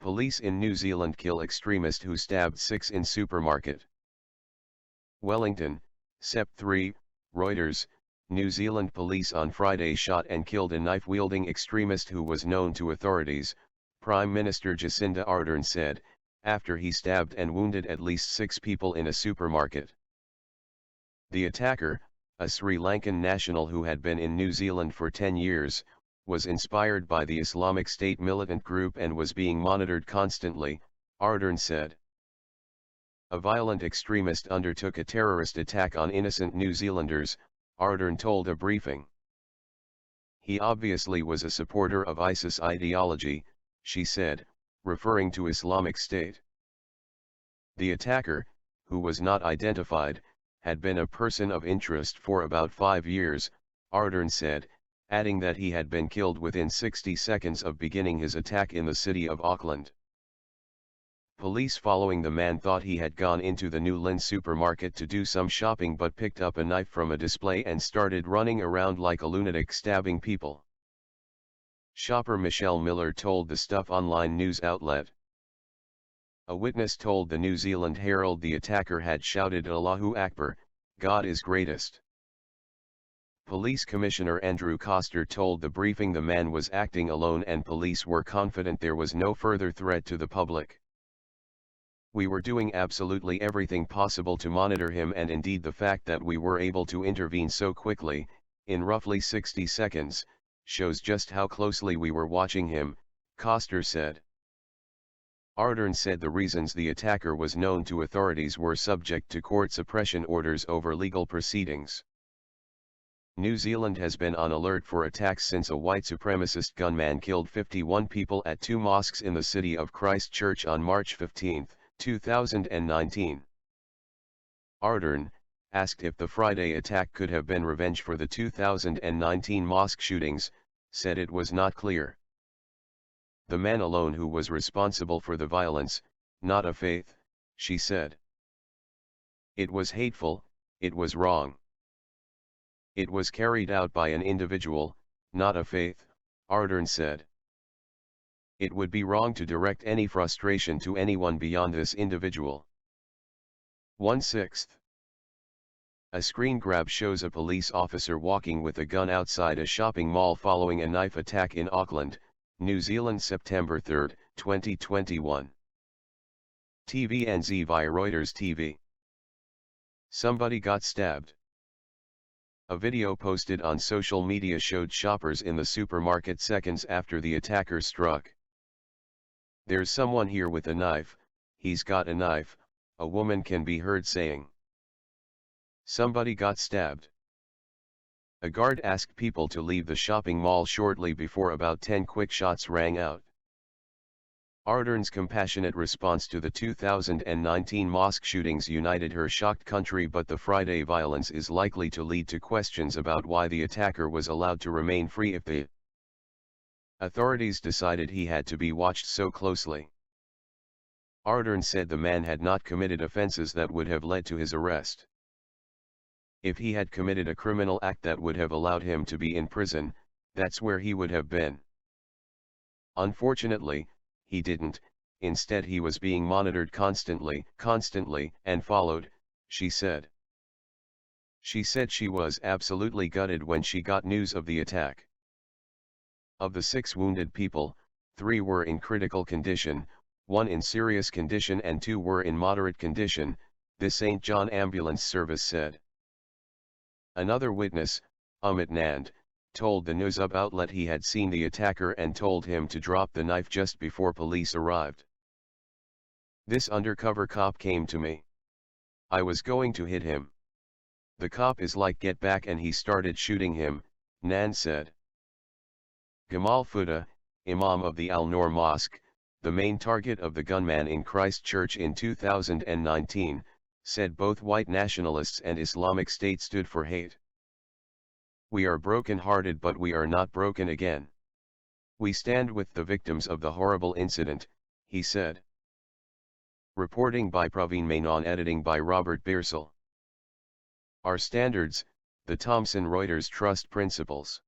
Police in New Zealand kill extremist who stabbed 6 in supermarket. Wellington, Sep. 3, Reuters. New Zealand police on Friday shot and killed a knife-wielding extremist who was known to authorities, Prime Minister Jacinda Ardern said, after he stabbed and wounded at least 6 people in a supermarket. The attacker, a Sri Lankan national who had been in New Zealand for 10 years, was inspired by the Islamic State militant group and was being monitored constantly, Ardern said. A violent extremist undertook a terrorist attack on innocent New Zealanders, Ardern told a briefing. He obviously was a supporter of ISIS ideology, she said, referring to Islamic State. The attacker, who was not identified, had been a person of interest for about 5 years, Ardern said, adding that he had been killed within 60 seconds of beginning his attack in the city of Auckland. Police following the man thought he had gone into the New Lynn supermarket to do some shopping but picked up a knife from a display and started running around like a lunatic stabbing people. Shopper Michelle Miller told the Stuff online news outlet. A witness told the New Zealand Herald the attacker had shouted Allahu Akbar, God is greatest. Police Commissioner Andrew Coster told the briefing the man was acting alone and police were confident there was no further threat to the public. We were doing absolutely everything possible to monitor him, and indeed the fact that we were able to intervene so quickly, in roughly 60 seconds, shows just how closely we were watching him, Coster said. Ardern said the reasons the attacker was known to authorities were subject to court suppression orders over legal proceedings. New Zealand has been on alert for attacks since a white supremacist gunman killed 51 people at 2 mosques in the city of Christchurch on March 15, 2019. Ardern, asked if the Friday attack could have been revenge for the 2019 mosque shootings, said it was not clear. The man alone who was responsible for the violence, not a faith, she said. It was hateful, it was wrong. It was carried out by an individual, not a faith, Ardern said. It would be wrong to direct any frustration to anyone beyond this individual. 1/6. A screen grab shows a police officer walking with a gun outside a shopping mall following a knife attack in Auckland, New Zealand September 3, 2021. TVNZ via Reuters TV. Somebody got stabbed. A video posted on social media showed shoppers in the supermarket seconds after the attacker struck. There's someone here with a knife, he's got a knife, a woman can be heard saying. Somebody got stabbed. A guard asked people to leave the shopping mall shortly before about 10 quick shots rang out. Ardern's compassionate response to the 2019 mosque shootings united her shocked country, but the Friday violence is likely to lead to questions about why the attacker was allowed to remain free if the authorities decided he had to be watched so closely. Ardern said the man had not committed offenses that would have led to his arrest. If he had committed a criminal act that would have allowed him to be in prison, that's where he would have been. Unfortunately, he didn't. Instead he was being monitored constantly, and followed, she said. She said she was absolutely gutted when she got news of the attack. Of the 6 wounded people, 3 were in critical condition, 1 in serious condition and 2 were in moderate condition, the St. John Ambulance Service said. Another witness, Amit Nand, told the news outlet he had seen the attacker and told him to drop the knife just before police arrived. This undercover cop came to me. I was going to hit him. The cop is like, get back, and he started shooting him, Nand said. Gamal Fuda, Imam of the Al-Noor Mosque, the main target of the gunman in Christchurch in 2019, said both white nationalists and Islamic State stood for hate. We are broken-hearted, but we are not broken again. We stand with the victims of the horrible incident, he said. Reporting by Praveen Menon, editing by Robert Bearsall. Our standards, the Thomson Reuters Trust Principles.